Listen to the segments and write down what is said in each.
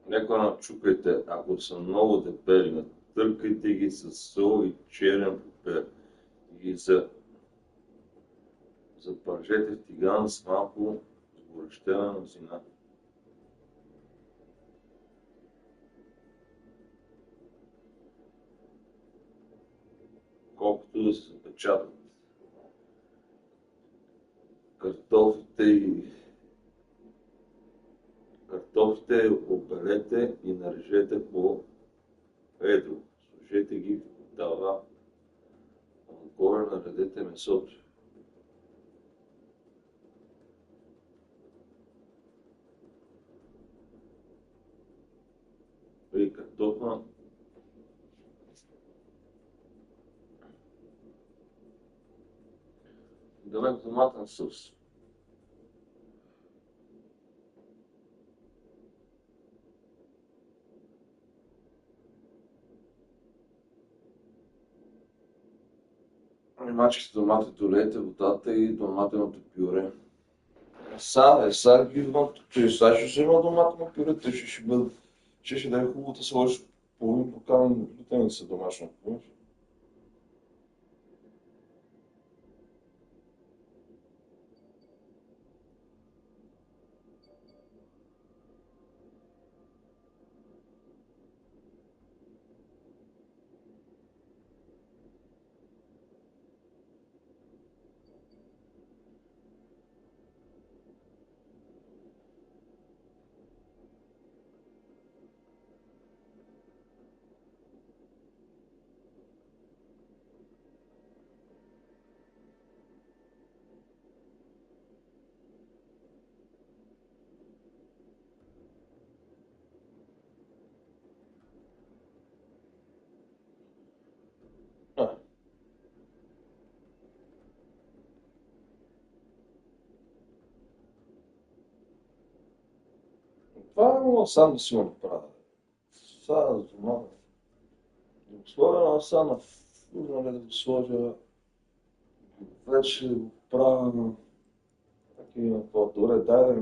Леко начукайте, ако са много дебели, натъркайте ги с сол и черен пипер. И запържете в тиган с малко сгорещена мазнина. Колкото да се запечатат. Картофите обелете и нарежете по едро. Сложете ги в тава. Отгоре наредете месото. И картофа далек томатен съус. Мачките домати, долейте водата и доматеното пюре. Сега ги имам, че сега ще взема доматено пюре, те ще бъдат, ще да е хубаво да сложиш половин покан лютеница домашна. Това е много сам да си го направя. Сега да го сложа сега на фурна, да го сложа. Вече го правя такива по-добре. Дай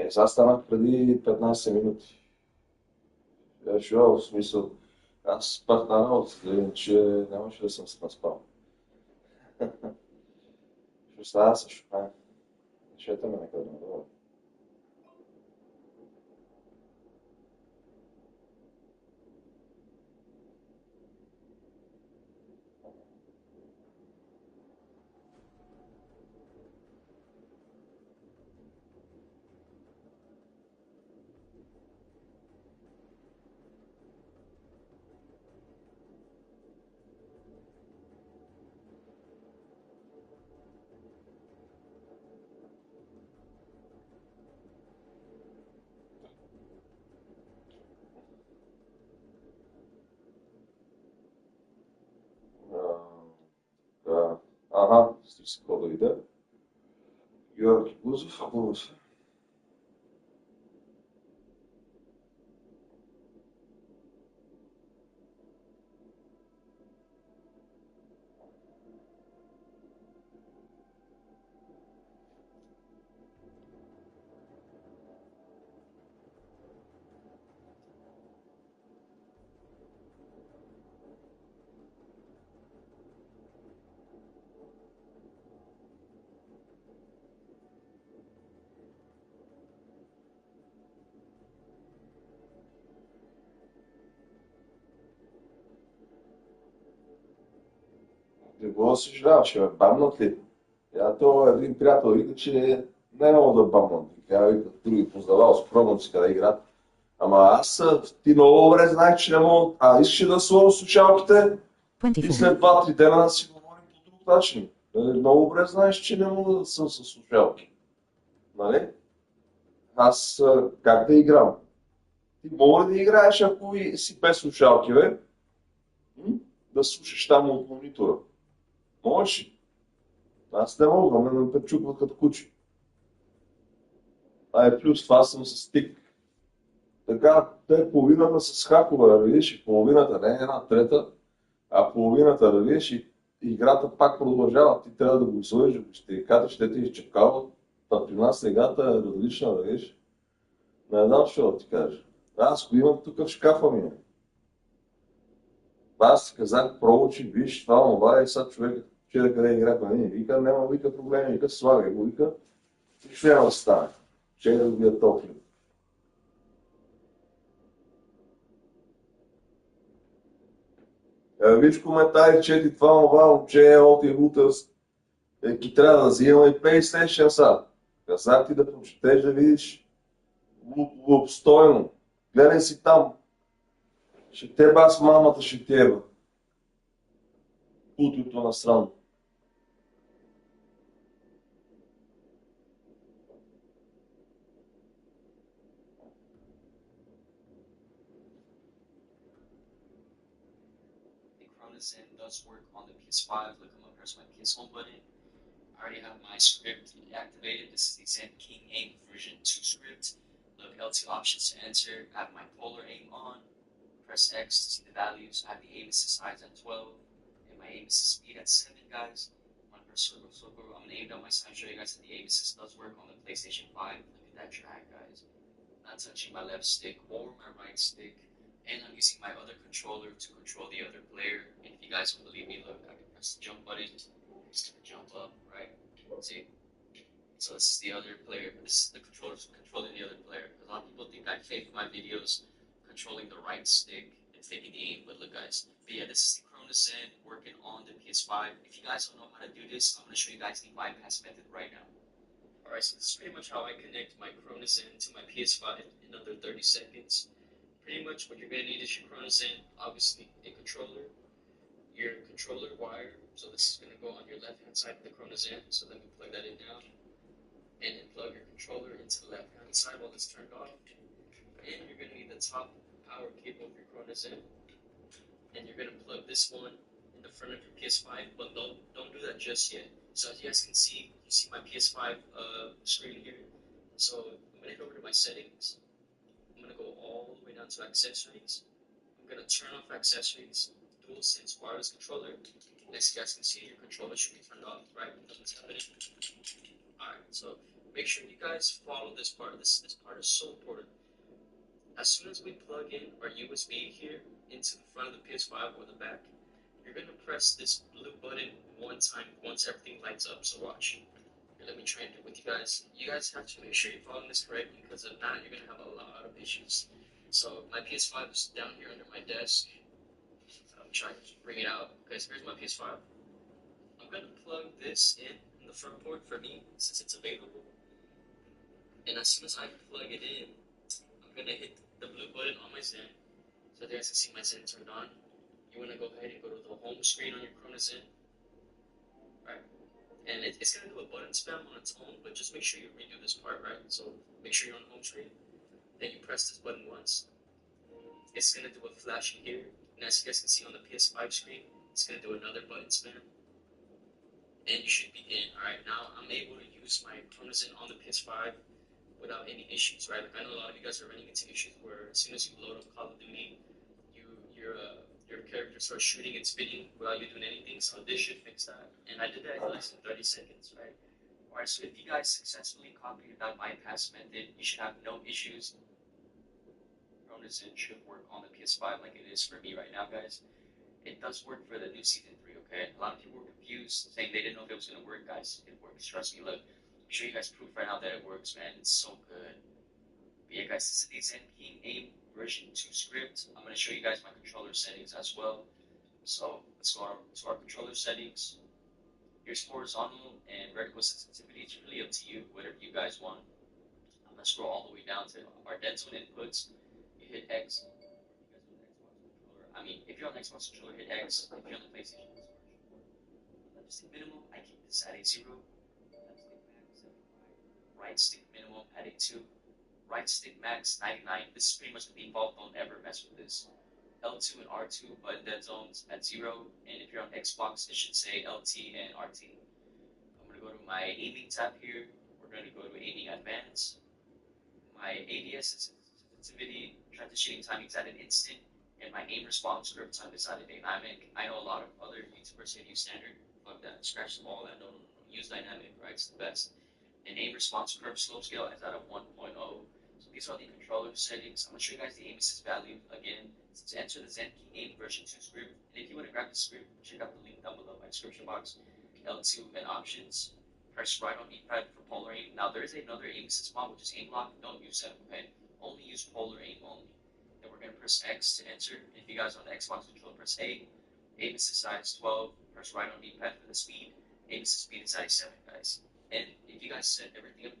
да сега станах преди 15 минути. В смисъл, аз спах на работа, че нямаше да съм се наспал. Ще става също. Шета ме некъде надолу. Ага, с какво да иде. Георги Бузов, хубаво се. Не го съжалявам, ще ме бамнат ли? То един приятел вика, че не е много да бамнат. Тя вика, други познавал, спробвам си къде играят. Ама аз, ти много добре знаех, че не мога. Искаш да сложа слушалките и след 2-3 дена да си говорим по друг начин. Много добре знаеш, че не мога да съм с слушалки. Нали? Аз как да играм? Ти мога да играеш, ако си без слушалки, бе? Да слушаш там от монитора. Можеш. Аз не мога, ме пречупват като куче. Плюс това съм с стик. Така, те половината с хакове, да видиш, и половината, не една трета, а половината да видиш и играта пак продължава. Ти трябва да го излъжеш, ще кажеш, ще ти изчекава. Та при нас играта е различна, да видиш. Не знам, що да ти кажа. Аз го имам тук в шкафа ми. Аз казах, проучи, виж, това, и сега човекът че къде играхме. Не, вика, няма, вика, проблеми, вика, слагай го, вика, нищо няма да стане. Че да го топлим. Виж коментари, че това момче е от и Рутърс. Ки трябва да взимаме и PlayStation са. Казах ти да прочетеш, да видиш обстойно. Гледай си там. Ще теба аз мамата ще теба. Путото на срам. Chronizen does work on the PS5. Look, I'm gonna press my PS Home button. I already have my script activated. This is the Zen King Aim version 2 script. Look, L2 options to enter. I have my polar aim on. Press X to see the values. I have the aim assist size at 12 and my aim assist speed at 7, guys. I'm gonna press circle. I'm gonna aim down my side, show you guys that the aim assist does work on the PlayStation 5. Look at that drag, guys. Not touching my left stick or my right stick. And I'm using my other controller to control the other player. And if you guys don't believe me, look, I can press the jump button, just jump up, right? See? So this is the other player. This is the controller controlling the other player. A lot of people think I fake my videos controlling the right stick and faking the aim, but look, guys. But yeah, this is the Chronozen working on the PS5. If you guys don't know how to do this, I'm gonna show you guys the bypass method right now. Alright, so this is pretty much how I connect my Chronozen to my PS5 in under 30 seconds. Pretty much what you're going to need is your Chronozen, obviously a controller, your controller wire, so this is going to go on your left hand side of the Chronozen, so let me plug that in now, and then plug your controller into the left hand side while it's turned off, and you're going to need the top power cable of your Chronozen, and you're going to plug this one in the front of your PS5, but don't do that just yet. So as you guys can see, you see my PS5 screen here, so I'm going to go over to my settings. I'm going to go all the way down to accessories. I'm going to turn off accessories, DualSense wireless controller. As you guys can see, your controller should be turned off, right? Nothing's happening. Alright, so make sure you guys follow this part. This part is so important. As soon as we plug in our USB here into the front of the PS5 or the back, you're going to press this blue button one time once everything lights up. So watch. Let me try and do it with you guys. You guys have to make sure you're following this correctly, because if not, you're gonna have a lot of issues. So my PS5 is down here under my desk. I'm trying to bring it out. Okay, so here's my PS5. I'm gonna plug this in the front port for me, since it's available. And as soon as I plug it in, I'm gonna hit the blue button on my Zen, so you guys can see my Zen turned on. You wanna go ahead and go to the home screen on your Chronozen. Right? And it's going to do a button spam on its own, but just make sure you redo this part, right? So make sure you're on home screen. Then you press this button once. It's going to do a flashing here. And as you guys can see on the PS5 screen, it's going to do another button spam. And you should be in. Alright, now I'm able to use my Chronozen on the PS5 without any issues, right? Like I know a lot of you guys are running into issues where as soon as you load up Call of Duty, your character starts shooting and spinning without you doing anything, so this should fix that. And I did that in less than 30 seconds, right? Alright, so if you guys successfully copied that bypass method, you should have no issues. Chronozen should work on the PS5 like it is for me right now, guys. It does work for the new Season 3, okay? A lot of people were confused, saying they didn't know if it was going to work, guys. It works, trust me. Look, I'll show you guys proof right now that it works, man. It's so good. But yeah, guys, this is the Zen King Aim version 2 script. I'm going to show you guys my controller settings as well. So let's go to our controller settings. Here's horizontal and vertical sensitivity. It's really up to you, whatever you guys want. I'm going to scroll all the way down to our dead zone inputs. You hit X. I mean, if you're on Xbox controller, hit X. If you're on the PlayStation, left stick minimum, I keep this at a 0. Left stick max, 75. Right stick minimum at a 2. Right stick max, 99. This is pretty much the default. Don't ever mess with this. L2 and R2 button dead zones at 0. And if you're on Xbox, it should say LT and RT. I'm going to go to my aiming tab here. We're going to go to aiming advanced. My ADS sensitivity, transitioning timing is at an instant. In my name response scripts, I decided dynamic. I know a lot of other YouTubers say use standard. Fuck that. Scratch them all. That no. Use dynamic, right? It's the best. The name response curve slope scale is at a 1.0. So these are the controller settings. I'm gonna show you guys the aim assist value again. To enter the Zen King Aim version 2 script. And if you want to grab the script, check out the link down below in my description box. L2 and options. Press right on D-pad for polar aim. Now there is another aim assist mod which is aim lock. Don't use that, okay? Only use polar aim only. Then we're gonna press X to enter. If you guys on the Xbox controller, press A. Aim assist size 12. Press right on D-pad for the speed. Aim assist speed is size 7, guys. And if you guys set everything up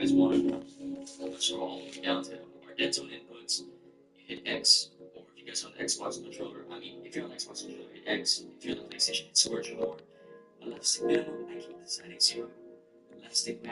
guys want to scroll all the way down to our dead zone inputs, you hit X, or if you guys on the Xbox controller, if you're on the Xbox controller, hit X. If you're on the PlayStation, hit Scorch, or a left stick minimum, I keep the settings 0, left stick max.